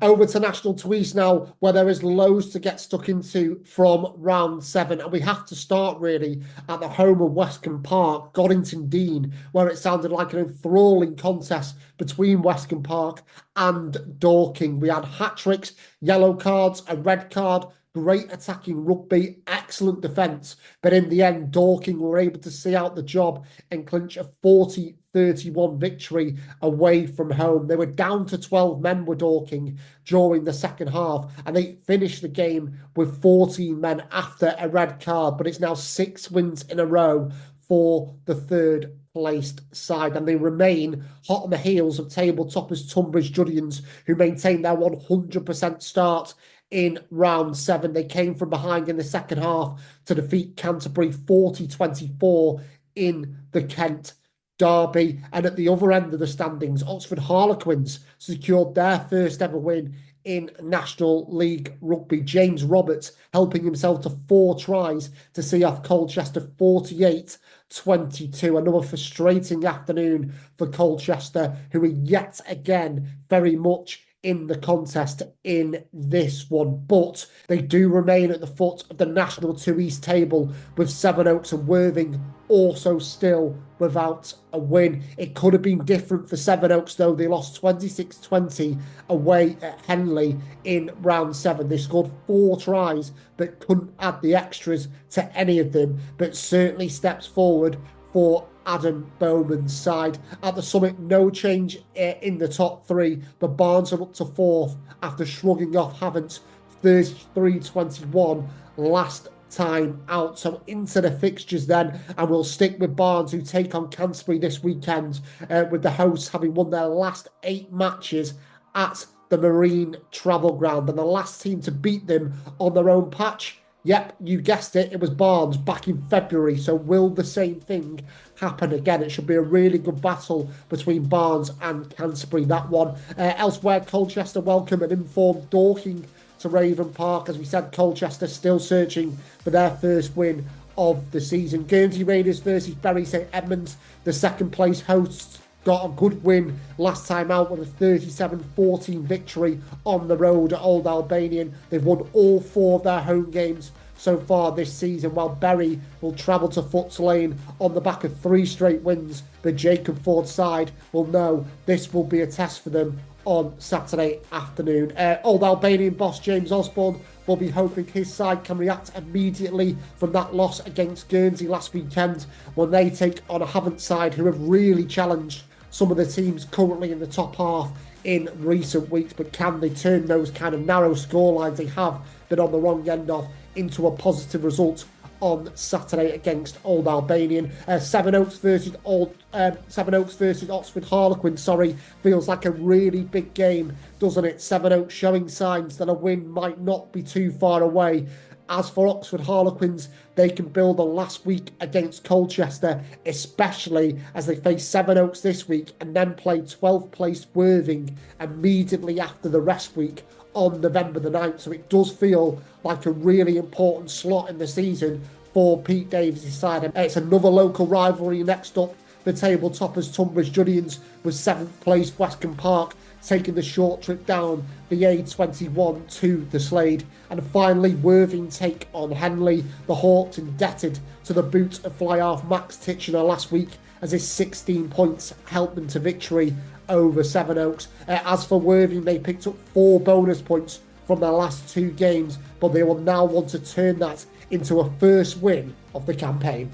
Over to National to East now, where there is loads to get stuck into from round 7. And we have to start really at the home of Westcombe Park, Goddington Dean, where it sounded like an enthralling contest between Westcombe Park and Dorking. We had hat-tricks, yellow cards, a red card, great attacking rugby, excellent defence. But in the end, Dorking were able to see out the job and clinch a 40-31 victory away from home. They were down to 12 men with Dorking during the second half, and they finished the game with 14 men after a red card. But it's now 6 wins in a row for the third placed side, and they remain hot on the heels of table toppers Tunbridge Judians, who maintain their 100% start in round 7. They came from behind in the second half to defeat Canterbury 40-24 in the Kent derby. And at the other end of the standings, Oxford Harlequins secured their first ever win in National League Rugby. James Roberts helping himself to 4 tries to see off Colchester 48-22. Another frustrating afternoon for Colchester, who are yet again very much in the contest in this one. But they do remain at the foot of the National 2 East table, with Sevenoaks and Worthing also still without a win. It could have been different for Sevenoaks, though. They lost 26-20 away at Henley in round 7. They scored 4 tries but couldn't add the extras to any of them, but certainly steps forward for Adam Bowman's side. At the Summit, no change in the top 3, but Barnes are up to 4th after shrugging off Havant 33-21 last time out. So into the fixtures then, and we'll stick with Barnes, who take on Canterbury this weekend, with the hosts having won their last 8 matches at the Marine Travel Ground, and the last team to beat them on their own patch, yep, you guessed it, it was Barnes back in February. So will the same thing happen again? It should be a really good battle between Barnes and Canterbury, that one. Elsewhere, Colchester welcome and informed Dorking to Raven Park. As we said, Colchester still searching for their first win of the season. Guernsey Raiders versus Bury St Edmunds. The second place hosts got a good win last time out with a 37-14 victory on the road at Old Albanian. They've won all 4 of their home games so far this season, while Bury will travel to Foots Lane on the back of 3 straight wins. The Jacob Ford side will know this will be a test for them on Saturday afternoon. Old Albanian boss James Osborne will be hoping his side can react immediately from that loss against Guernsey last weekend, when they take on a Havant side who have really challenged some of the teams currently in the top half in recent weeks. But can they turn those kind of narrow scorelines they have been on the wrong end of into a positive result on Saturday against Old Albanian? Sevenoaks versus Oxford Harlequins, feels like a really big game, doesn't it? Sevenoaks showing signs that a win might not be too far away. As for Oxford Harlequins, they can build on last week against Colchester, especially as they face Sevenoaks this week and then play 12th placed Worthing immediately after the rest week on November the 9th. So it does feel like a really important slot in the season for Pete Davies' side. It's another local rivalry next up. The table toppers Tunbridge Judians with 7th place Westcombe Park taking the short trip down the A21 to the Slade. And finally, Worthing take on Henley. The Hawks indebted to the boot of fly-half Max Titchener last week, as his 16 points helped them to victory over Sevenoaks. As for Worthing, they picked up 4 bonus points from their last 2 games, but they will now want to turn that into a first win of the campaign.